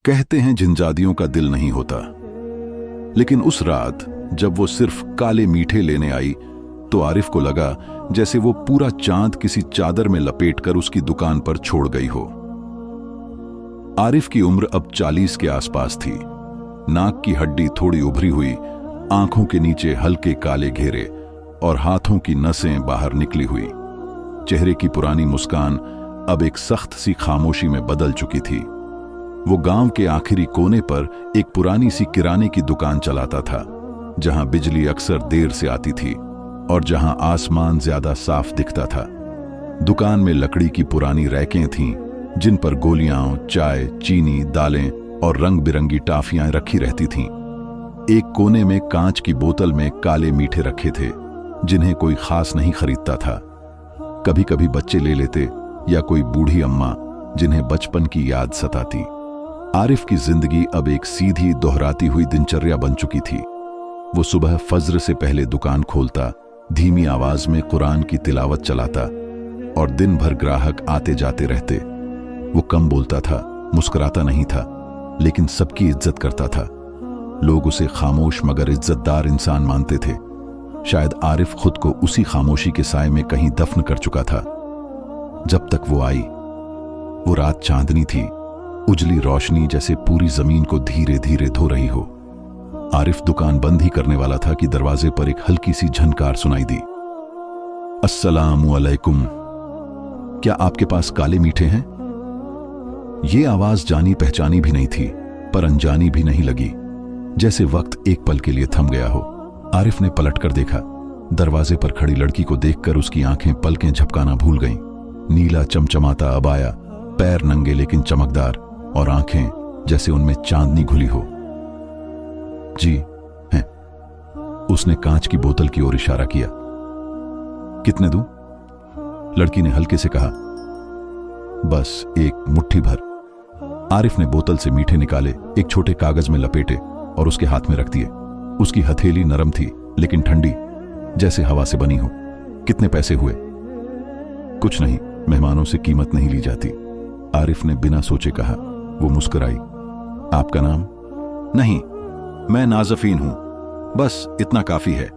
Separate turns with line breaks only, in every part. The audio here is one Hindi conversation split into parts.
कहते हैं जिनजादियों का दिल नहीं होता, लेकिन उस रात जब वो सिर्फ काले मीठे लेने आई तो आरिफ को लगा जैसे वो पूरा चांद किसी चादर में लपेटकर उसकी दुकान पर छोड़ गई हो। आरिफ की उम्र अब 40 के आसपास थी। नाक की हड्डी थोड़ी उभरी हुई, आंखों के नीचे हल्के काले घेरे और हाथों की नसें बाहर निकली हुई। चेहरे की पुरानी मुस्कान अब एक सख्त सी खामोशी में बदल चुकी थी। वो गांव के आखिरी कोने पर एक पुरानी सी किराने की दुकान चलाता था, जहां बिजली अक्सर देर से आती थी और जहां आसमान ज्यादा साफ दिखता था। दुकान में लकड़ी की पुरानी रैकें थीं, जिन पर गोलियां, चाय, चीनी, दालें और रंग बिरंगी टाफियां रखी रहती थीं। एक कोने में कांच की बोतल में काले मीठे रखे थे, जिन्हें कोई खास नहीं खरीदता था। कभी कभी बच्चे ले लेते या कोई बूढ़ी अम्मा, जिन्हें बचपन की याद सताती। आरिफ की जिंदगी अब एक सीधी दोहराती हुई दिनचर्या बन चुकी थी। वो सुबह फज्र से पहले दुकान खोलता, धीमी आवाज में कुरान की तिलावत चलाता और दिन भर ग्राहक आते जाते रहते। वो कम बोलता था, मुस्कुराता नहीं था, लेकिन सबकी इज्जत करता था। लोग उसे खामोश मगर इज्जतदार इंसान मानते थे। शायद आरिफ खुद को उसी खामोशी के साए में कहीं दफन कर चुका था। जब तक वो आई, वो रात चांदनी थी, उजली रोशनी जैसे पूरी जमीन को धीरे धीरे धो रही हो। आरिफ दुकान बंद ही करने वाला था कि दरवाजे पर एक हल्की सी झनकार सुनाई दी। अस्सलामु अलैकुम, क्या आपके पास काले मीठे हैं? ये आवाज जानी पहचानी भी नहीं थी, पर अनजानी भी नहीं लगी, जैसे वक्त एक पल के लिए थम गया हो। आरिफ ने पलटकर देखा। दरवाजे पर खड़ी लड़की को देखकर उसकी आंखें पलकें झपकाना भूल गईं। नीला चमचमाता अबाया, पैर नंगे लेकिन चमकदार, और आंखें जैसे उनमें चांदनी घुली हो। जी हैं, उसने कांच की बोतल की ओर इशारा किया। कितने दूं? लड़की ने हल्के से कहा। बस एक मुट्ठी भर। आरिफ ने बोतल से मीठे निकाले, एक छोटे कागज में लपेटे और उसके हाथ में रख दिए। उसकी हथेली नरम थी लेकिन ठंडी, जैसे हवा से बनी हो। कितने पैसे हुए? कुछ नहीं, मेहमानों से कीमत नहीं ली जाती, आरिफ ने बिना सोचे कहा। वो मुस्कुराई। आपका नाम? नहीं, मैं नाज़फीन हूं, बस इतना काफी है।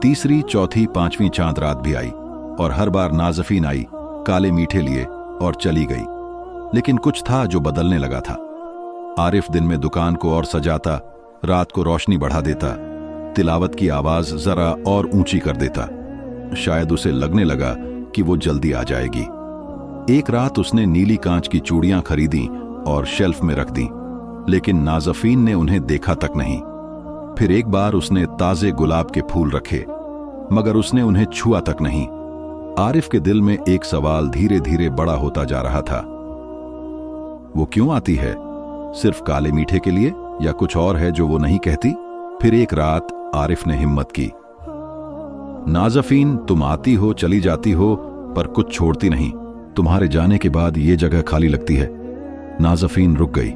तीसरी, चौथी, पांचवी चांद रात भी आई और हर बार नाज़फीन आई, काले मीठे लिए और चली गई। लेकिन कुछ था जो बदलने लगा था। आरिफ दिन में दुकान को और सजाता, रात को रोशनी बढ़ा देता, तिलावत की आवाज जरा और ऊंची कर देता। शायद उसे लगने लगा कि वो जल्दी आ जाएगी। एक रात उसने नीली कांच की चूड़ियां खरीदी और शेल्फ में रख दी, लेकिन नाज़फीन ने उन्हें देखा तक नहीं। फिर एक बार उसने ताजे गुलाब के फूल रखे, मगर उसने उन्हें छुआ तक नहीं। आरिफ के दिल में एक सवाल धीरे धीरे बड़ा होता जा रहा था। वो क्यों आती है? सिर्फ काले मीठे के लिए, या कुछ और है जो वो नहीं कहती? फिर एक रात आरिफ ने हिम्मत की। नाज़फीन, तुम आती हो, चली जाती हो, पर कुछ छोड़ती नहीं। तुम्हारे जाने के बाद ये जगह खाली लगती है। नाज़फीन रुक गई।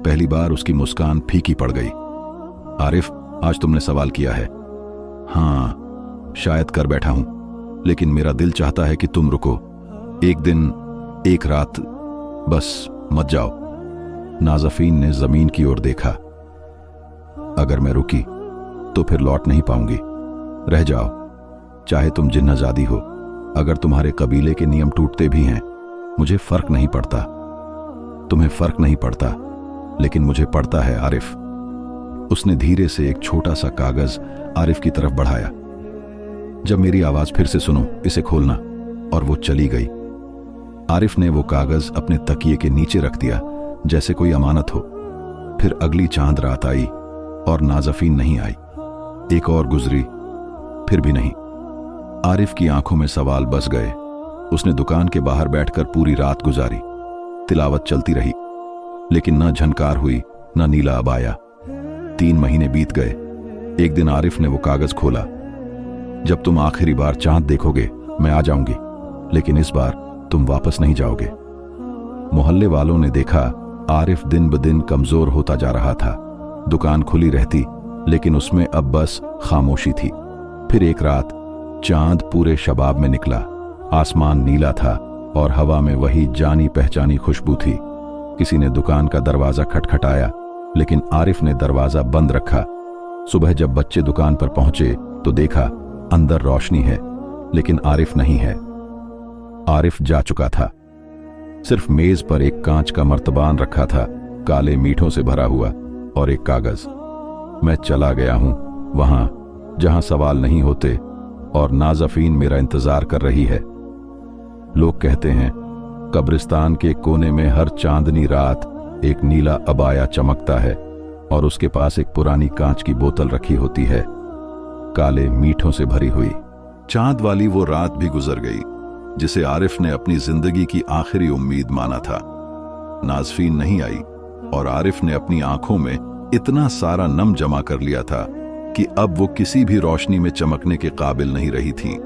पहली बार उसकी मुस्कान फीकी पड़ गई। आरिफ, आज तुमने सवाल किया है। हाँ, शायद कर बैठा हूं, लेकिन मेरा दिल चाहता है कि तुम रुको। एक दिन, एक रात, बस मत जाओ। नाज़फीन ने जमीन की ओर देखा। अगर मैं रुकी तो फिर लौट नहीं पाऊंगी। रह जाओ, चाहे तुम जिन्नाज़ादी हो। अगर तुम्हारे कबीले के नियम टूटते भी हैं, मुझे फर्क नहीं पड़ता। तुम्हें फर्क नहीं पड़ता, लेकिन मुझे पड़ता है आरिफ। उसने धीरे से एक छोटा सा कागज आरिफ की तरफ बढ़ाया। जब मेरी आवाज फिर से सुनो, इसे खोलना। और वो चली गई। आरिफ ने वो कागज अपने तकिए के नीचे रख दिया, जैसे कोई अमानत हो। फिर अगली चांद रात आई और नाज़फीन नहीं आई। एक और गुजरी, फिर भी नहीं। आरिफ की आंखों में सवाल बस गए। उसने दुकान के बाहर बैठकर पूरी रात गुजारी। तिलावत चलती रही, लेकिन न झनकार हुई, न नीला अबाया। 3 महीने बीत गए। एक दिन आरिफ ने वो कागज खोला। जब तुम आखिरी बार चांद देखोगे, मैं आ जाऊंगी, लेकिन इस बार तुम वापस नहीं जाओगे। मोहल्ले वालों ने देखा, आरिफ दिन ब दिन कमजोर होता जा रहा था। दुकान खुली रहती, लेकिन उसमें अब बस खामोशी थी। फिर एक रात चांद पूरे शबाब में निकला। आसमान नीला था और हवा में वही जानी पहचानी खुशबू थी। किसी ने दुकान का दरवाजा खटखटाया, लेकिन आरिफ ने दरवाजा बंद रखा। सुबह जब बच्चे दुकान पर पहुंचे तो देखा अंदर रोशनी है, लेकिन आरिफ नहीं है। आरिफ जा चुका था। सिर्फ मेज पर एक कांच का मर्तबान रखा था, काले मीठों से भरा हुआ, और एक कागज। मैं चला गया हूं वहां जहां सवाल नहीं होते, और नाज़फीन मेरा इंतजार कर रही है। लोग कहते हैं कब्रिस्तान के कोने में हर चांदनी रात एक नीला अबाया चमकता है, और उसके पास एक पुरानी कांच की बोतल रखी होती है, काले मीठों से भरी हुई। चांद वाली वो रात भी गुजर गई जिसे आरिफ ने अपनी जिंदगी की आखिरी उम्मीद माना था। नाज़फीन नहीं आई, और आरिफ ने अपनी आंखों में इतना सारा नम जमा कर लिया था कि अब वो किसी भी रोशनी में चमकने के काबिल नहीं रही थी।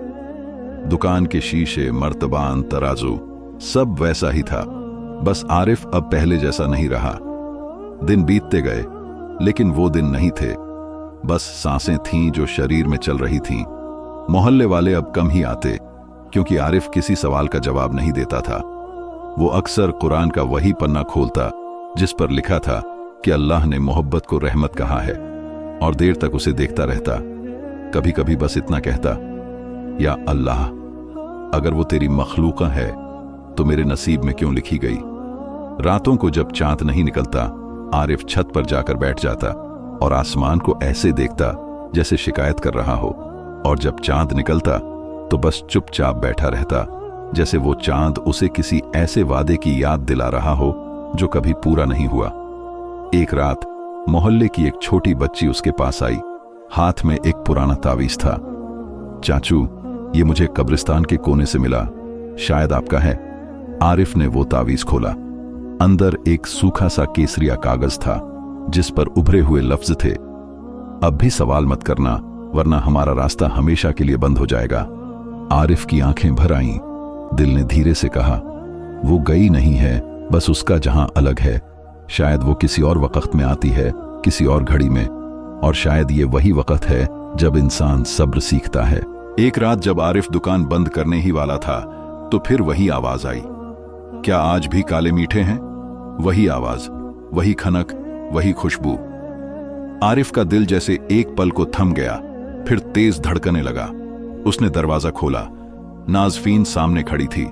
दुकान के शीशे, मर्तबान, तराजू सब वैसा ही था, बस आरिफ अब पहले जैसा नहीं रहा। दिन बीतते गए, लेकिन वो दिन नहीं थे। बस सांसें थीं जो शरीर में चल रही थीं। मोहल्ले वाले अब कम ही आते, क्योंकि आरिफ किसी सवाल का जवाब नहीं देता था। वो अक्सर कुरान का वही पन्ना खोलता जिस पर लिखा था कि अल्लाह ने मोहब्बत को रहमत कहा है, और देर तक उसे देखता रहता। कभी कभी बस इतना कहता, या अल्लाह, अगर वो तेरी मखलूका है तो मेरे नसीब में क्यों लिखी गई। रातों को जब चांद नहीं निकलता, आरिफ छत पर जाकर बैठ जाता और आसमान को ऐसे देखता जैसे शिकायत कर रहा हो, और जब चांद निकलता तो बस चुपचाप बैठा रहता, जैसे वो चांद उसे किसी ऐसे वादे की याद दिला रहा हो जो कभी पूरा नहीं हुआ। एक रात मोहल्ले की एक छोटी बच्ची उसके पास आई। हाथ में एक पुराना तावीज था। चाचू, ये मुझे कब्रिस्तान के कोने से मिला, शायद आपका है। आरिफ ने वो तावीज खोला। अंदर एक सूखा सा केसरिया कागज था जिस पर उभरे हुए लफ्ज थे, अब भी सवाल मत करना, वरना हमारा रास्ता हमेशा के लिए बंद हो जाएगा। आरिफ की आंखें भर आईं। दिल ने धीरे से कहा, वो गई नहीं है, बस उसका जहां अलग है। शायद वो किसी और वक्त में आती है, किसी और घड़ी में, और शायद ये वही वक्त है जब इंसान सब्र सीखता है। एक रात जब आरिफ दुकान बंद करने ही वाला था तो फिर वही आवाज आई। क्या आज भी काले मीठे हैं? वही आवाज, वही खनक, वही खुशबू। आरिफ का दिल जैसे एक पल को थम गया, फिर तेज धड़कने लगा। उसने दरवाजा खोला। नाज़फीन सामने खड़ी थी,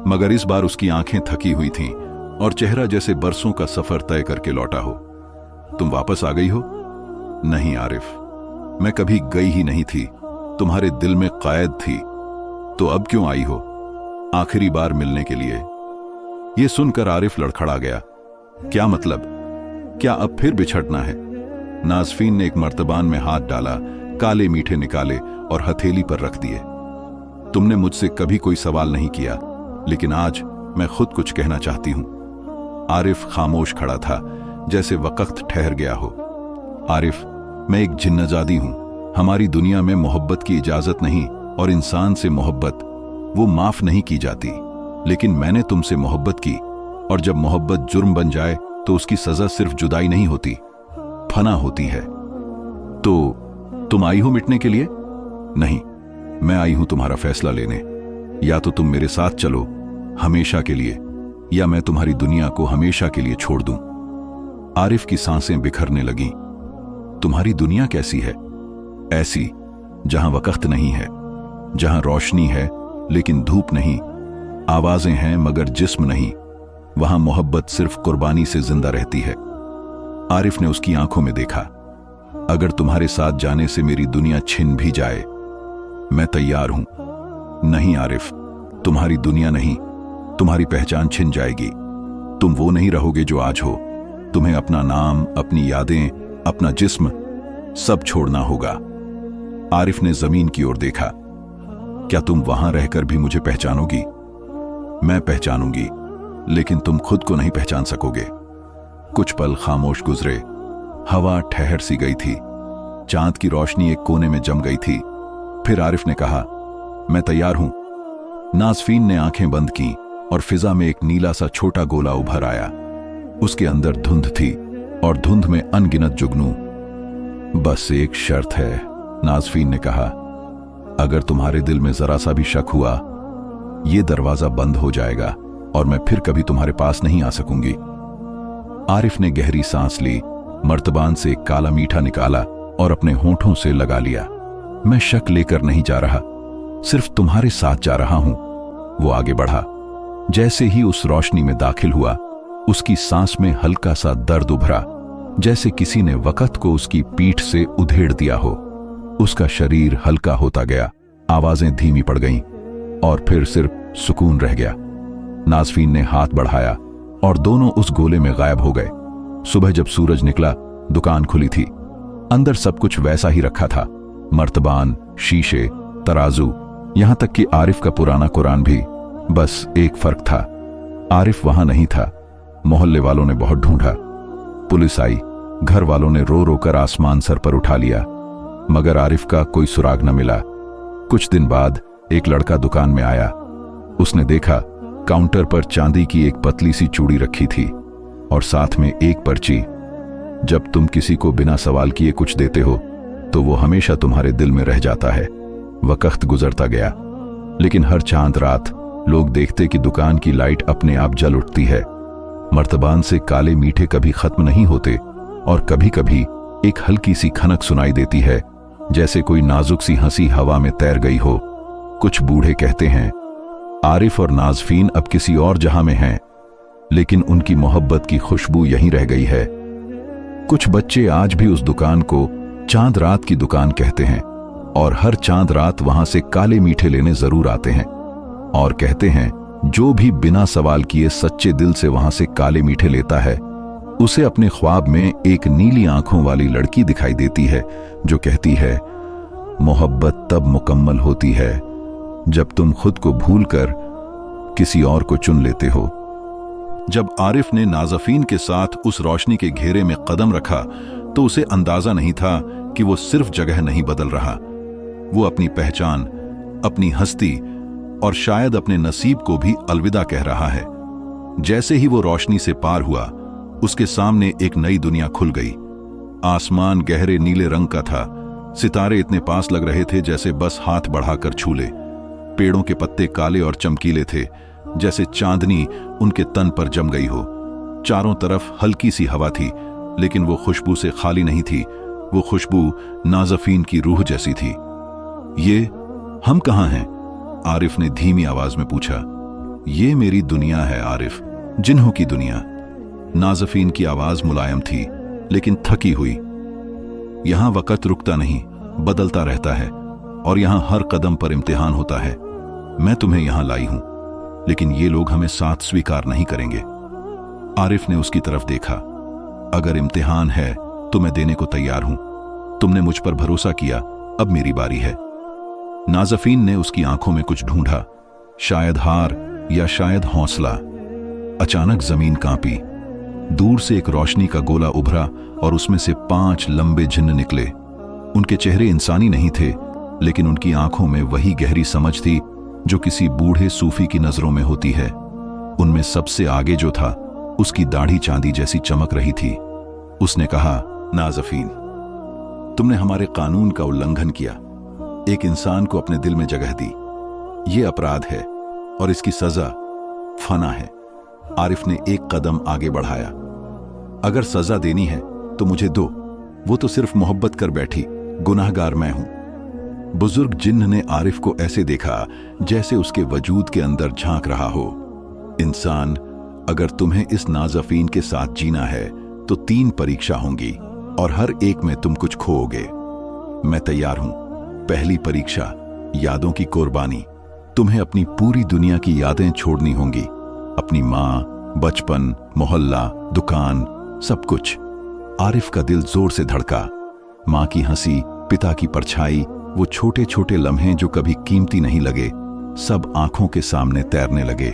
मगर इस बार उसकी आंखें थकी हुई थीं और चेहरा जैसे बरसों का सफर तय करके लौटा हो। तुम वापस आ गई हो? नहीं आरिफ, मैं कभी गई ही नहीं थी, तुम्हारे दिल में कैद थी। तो अब क्यों आई हो? आखिरी बार मिलने के लिए। यह सुनकर आरिफ लड़खड़ा गया। क्या मतलब? क्या अब फिर बिछड़ना है? नाज़फीन ने एक मर्तबान में हाथ डाला, काले मीठे निकाले और हथेली पर रख दिए। तुमने मुझसे कभी कोई सवाल नहीं किया, लेकिन आज मैं खुद कुछ कहना चाहती हूं। आरिफ खामोश खड़ा था, जैसे वक्त ठहर गया हो। आरिफ, मैं एक जिन्नजादी हूं। हमारी दुनिया में मोहब्बत की इजाजत नहीं, और इंसान से मोहब्बत वो माफ नहीं की जाती। लेकिन मैंने तुमसे मोहब्बत की, और जब मोहब्बत जुर्म बन जाए तो उसकी सजा सिर्फ जुदाई नहीं होती, फना होती है। तो तुम आई हो मिटने के लिए? नहीं, मैं आई हूं तुम्हारा फैसला लेने। या तो तुम मेरे साथ चलो हमेशा के लिए, या मैं तुम्हारी दुनिया को हमेशा के लिए छोड़ दूं। आरिफ की सांसें बिखरने लगीं। तुम्हारी दुनिया कैसी है? ऐसी जहां वक्त नहीं है, जहां रोशनी है लेकिन धूप नहीं, आवाजें हैं मगर जिस्म नहीं। वहां मोहब्बत सिर्फ कुर्बानी से जिंदा रहती है। आरिफ ने उसकी आंखों में देखा। अगर तुम्हारे साथ जाने से मेरी दुनिया छिन भी जाए, मैं तैयार हूं। नहीं आरिफ, तुम्हारी दुनिया नहीं, तुम्हारी पहचान छिन जाएगी। तुम वो नहीं रहोगे जो आज हो। तुम्हें अपना नाम, अपनी यादें, अपना जिस्म सब छोड़ना होगा। आरिफ ने जमीन की ओर देखा। क्या तुम वहां रहकर भी मुझे पहचानोगी? मैं पहचानूंगी, लेकिन तुम खुद को नहीं पहचान सकोगे। कुछ पल खामोश गुजरे। हवा ठहर सी गई थी। चांद की रोशनी एक कोने में जम गई थी। फिर आरिफ ने कहा, मैं तैयार हूं। नाज़फीन ने आंखें बंद की और फिजा में एक नीला सा छोटा गोला उभर आया। उसके अंदर धुंध थी और धुंध में अनगिनत जुगनू। बस एक शर्त है, नाज़फीन ने कहा। अगर तुम्हारे दिल में जरा सा भी शक हुआ, ये दरवाजा बंद हो जाएगा और मैं फिर कभी तुम्हारे पास नहीं आ सकूंगी। आरिफ ने गहरी सांस ली, मर्तबान से एक काला मीठा निकाला और अपने होंठों से लगा लिया। मैं शक लेकर नहीं जा रहा, सिर्फ तुम्हारे साथ जा रहा हूं। वो आगे बढ़ा। जैसे ही उस रोशनी में दाखिल हुआ, उसकी सांस में हल्का सा दर्द उभरा, जैसे किसी ने वक़्त को उसकी पीठ से उधेड़ दिया हो। उसका शरीर हल्का होता गया, आवाजें धीमी पड़ गईं और फिर सिर्फ सुकून रह गया। नाज़फीन ने हाथ बढ़ाया और दोनों उस गोले में गायब हो गए। सुबह जब सूरज निकला, दुकान खुली थी। अंदर सब कुछ वैसा ही रखा था, मर्तबान, शीशे, तराजू, यहां तक कि आरिफ का पुराना कुरान भी। बस एक फर्क था, आरिफ वहां नहीं था। मोहल्ले वालों ने बहुत ढूंढा, पुलिस आई, घर वालों ने रो रो कर आसमान सर पर उठा लिया, मगर आरिफ का कोई सुराग न मिला। कुछ दिन बाद एक लड़का दुकान में आया। उसने देखा काउंटर पर चांदी की एक पतली सी चूड़ी रखी थी और साथ में एक पर्ची। जब तुम किसी को बिना सवाल किए कुछ देते हो तो वो हमेशा तुम्हारे दिल में रह जाता है। वक्त गुजरता गया, लेकिन हर चांद रात लोग देखते कि दुकान की लाइट अपने आप जल उठती है। मर्तबान से काले मीठे कभी खत्म नहीं होते और कभी कभी एक हल्की सी खनक सुनाई देती है, जैसे कोई नाजुक सी हंसी हवा में तैर गई हो। कुछ बूढ़े कहते हैं आरिफ और नाज़फीन अब किसी और जहां में हैं, लेकिन उनकी मोहब्बत की खुशबू यहीं रह गई है। कुछ बच्चे आज भी उस दुकान को चांद रात की दुकान कहते हैं और हर चांद रात वहां से काले मीठे लेने जरूर आते हैं और कहते हैं जो भी बिना सवाल किए सच्चे दिल से वहां से काले मीठे लेता है, उसे अपने ख्वाब में एक नीली आंखों वाली लड़की दिखाई देती है जो कहती है मोहब्बत तब मुकम्मल होती है जब तुम खुद को भूलकर किसी और को चुन लेते हो। जब आरिफ ने नाज़फीन के साथ उस रोशनी के घेरे में कदम रखा तो उसे अंदाजा नहीं था कि वो सिर्फ जगह नहीं बदल रहा, वो अपनी पहचान, अपनी हस्ती और शायद अपने नसीब को भी अलविदा कह रहा है। जैसे ही वो रोशनी से पार हुआ, उसके सामने एक नई दुनिया खुल गई। आसमान गहरे नीले रंग का था, सितारे इतने पास लग रहे थे जैसे बस हाथ बढ़ाकर छू ले। पेड़ों के पत्ते काले और चमकीले थे, जैसे चांदनी उनके तन पर जम गई हो। चारों तरफ हल्की सी हवा थी, लेकिन वो खुशबू से खाली नहीं थी। वो खुशबू नाज़फीन की रूह जैसी थी। ये हम कहाँ हैं? आरिफ ने धीमी आवाज में पूछा। ये मेरी दुनिया है आरिफ, जिन्हों की दुनिया। नाज़फीन की आवाज मुलायम थी, लेकिन थकी हुई। यहां वक्त रुकता नहीं, बदलता रहता है और यहां हर कदम पर इम्तिहान होता है। मैं तुम्हें यहां लाई हूं, लेकिन ये लोग हमें साथ स्वीकार नहीं करेंगे। आरिफ ने उसकी तरफ देखा। अगर इम्तिहान है तो मैं देने को तैयार हूं। तुमने मुझ पर भरोसा किया, अब मेरी बारी है। नाज़फीन ने उसकी आंखों में कुछ ढूंढा, शायद हार या शायद हौसला। अचानक जमीन कांपी। दूर से एक रोशनी का गोला उभरा और उसमें से 5 लंबे झिन्न निकले। उनके चेहरे इंसानी नहीं थे, लेकिन उनकी आंखों में वही गहरी समझ थी जो किसी बूढ़े सूफी की नजरों में होती है। उनमें सबसे आगे जो था, उसकी दाढ़ी चांदी जैसी चमक रही थी। उसने कहा, नाज़फीन, तुमने हमारे कानून का उल्लंघन किया, एक इंसान को अपने दिल में जगह दी। यह अपराध है और इसकी सजा फना है। आरिफ ने एक कदम आगे बढ़ाया। अगर सजा देनी है तो मुझे दो, वो तो सिर्फ मोहब्बत कर बैठी, गुनाहगार मैं हूं। बुजुर्ग जिन्न ने आरिफ को ऐसे देखा जैसे उसके वजूद के अंदर झांक रहा हो। इंसान, अगर तुम्हें इस नाज़फीन के साथ जीना है तो 3 परीक्षा होंगी और हर एक में तुम कुछ खोओगे। मैं तैयार हूं। पहली परीक्षा, यादों की कुर्बानी। तुम्हें अपनी पूरी दुनिया की यादें छोड़नी होंगी, अपनी माँ, बचपन, मोहल्ला, दुकान, सब कुछ। आरिफ का दिल जोर से धड़का। माँ की हंसी, पिता की परछाई, वो छोटे छोटे लम्हे जो कभी कीमती नहीं लगे, सब आंखों के सामने तैरने लगे।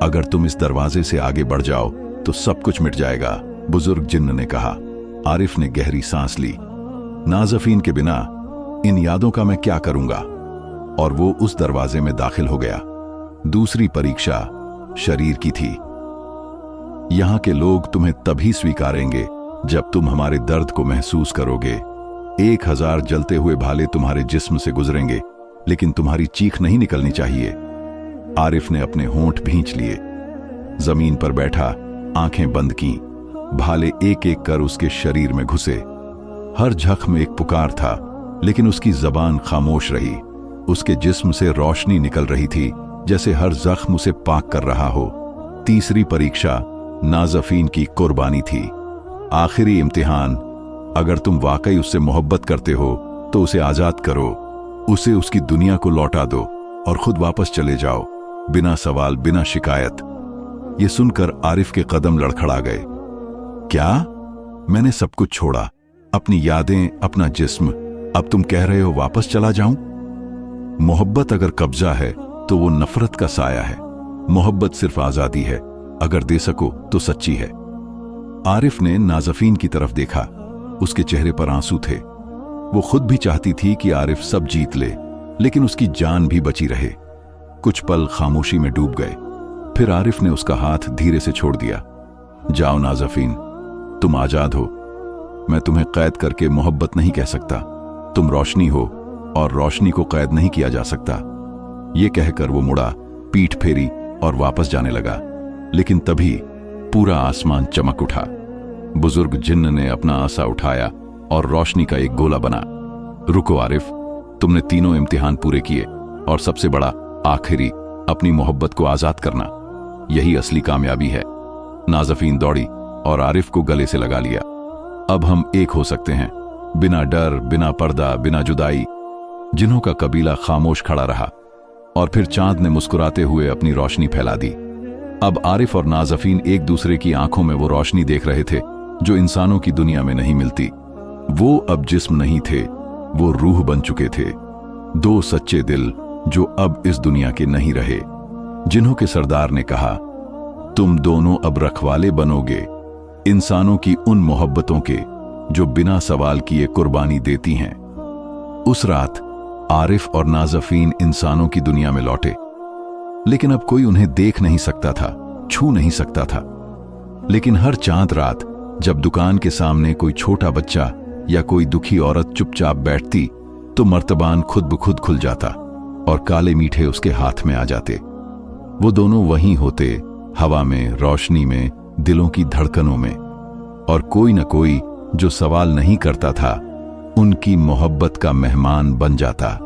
अगर तुम इस दरवाजे से आगे बढ़ जाओ तो सब कुछ मिट जाएगा, बुजुर्ग जिन्न ने कहा। आरिफ ने गहरी सांस ली। नाज़फीन के बिना इन यादों का मैं क्या करूंगा? और वो उस दरवाजे में दाखिल हो गया। दूसरी परीक्षा शरीर की थी। यहां के लोग तुम्हें तभी स्वीकारेंगे जब तुम हमारे दर्द को महसूस करोगे। 1000 जलते हुए भाले तुम्हारे जिस्म से गुजरेंगे, लेकिन तुम्हारी चीख नहीं निकलनी चाहिए। आरिफ ने अपने होंठ भींच लिए, जमीन पर बैठा, आंखें बंद की। भाले एक एक कर उसके शरीर में घुसे। हर जख्म एक पुकार था, लेकिन उसकी जबान खामोश रही। उसके जिस्म से रोशनी निकल रही थी, जैसे हर जख्म उसे पाक कर रहा हो। तीसरी परीक्षा नाज़फीन की कुर्बानी थी, आखिरी इम्तिहान। अगर तुम वाकई उससे मोहब्बत करते हो तो उसे आजाद करो, उसे उसकी दुनिया को लौटा दो और खुद वापस चले जाओ, बिना सवाल, बिना शिकायत। ये सुनकर आरिफ के कदम लड़खड़ा गए। क्या? मैंने सब कुछ छोड़ा, अपनी यादें, अपना जिस्म, अब तुम कह रहे हो वापस चला जाऊं? मोहब्बत अगर कब्जा है तो वो नफरत का साया है। मोहब्बत सिर्फ आजादी है, अगर दे सको तो सच्ची है। आरिफ ने नाज़फीन की तरफ देखा, उसके चेहरे पर आंसू थे। वो खुद भी चाहती थी कि आरिफ सब जीत ले, लेकिन उसकी जान भी बची रहे। कुछ पल खामोशी में डूब गए, फिर आरिफ ने उसका हाथ धीरे से छोड़ दिया। जाओ नाज़फीन, तुम आजाद हो। मैं तुम्हें कैद करके मोहब्बत नहीं कह सकता। तुम रोशनी हो और रोशनी को कैद नहीं किया जा सकता। ये कहकर वो मुड़ा, पीठ फेरी और वापस जाने लगा। लेकिन तभी पूरा आसमान चमक उठा। बुजुर्ग जिन्न ने अपना आसा उठाया और रोशनी का एक गोला बना। रुको आरिफ, तुमने तीनों इम्तिहान पूरे किए और सबसे बड़ा, आखिरी, अपनी मोहब्बत को आजाद करना, यही असली कामयाबी है। नाज़फीन दौड़ी और आरिफ को गले से लगा लिया। अब हम एक हो सकते हैं, बिना डर, बिना पर्दा, बिना जुदाई। जिन्हों का कबीला खामोश खड़ा रहा और फिर चांद ने मुस्कुराते हुए अपनी रोशनी फैला दी। अब आरिफ और नाज़फीन एक दूसरे की आंखों में वो रोशनी देख रहे थे जो इंसानों की दुनिया में नहीं मिलती। वो अब जिस्म नहीं थे, वो रूह बन चुके थे। दो सच्चे दिल जो अब इस दुनिया के नहीं रहे। जिन्हों के सरदार ने कहा, तुम दोनों अब रखवाले बनोगे इंसानों की उन मोहब्बतों के जो बिना सवाल किए कुर्बानी देती हैं। उस रात आरिफ और नाज़फीन इंसानों की दुनिया में लौटे, लेकिन अब कोई उन्हें देख नहीं सकता था, छू नहीं सकता था। लेकिन हर चांद रात जब दुकान के सामने कोई छोटा बच्चा या कोई दुखी औरत चुपचाप बैठती, तो मर्तबान खुद ब खुद खुल जाता और काले मीठे उसके हाथ में आ जाते। वो दोनों वहीं होते, हवा में, रोशनी में, दिलों की धड़कनों में, और कोई न कोई जो सवाल नहीं करता था उनकी मोहब्बत का मेहमान बन जाता।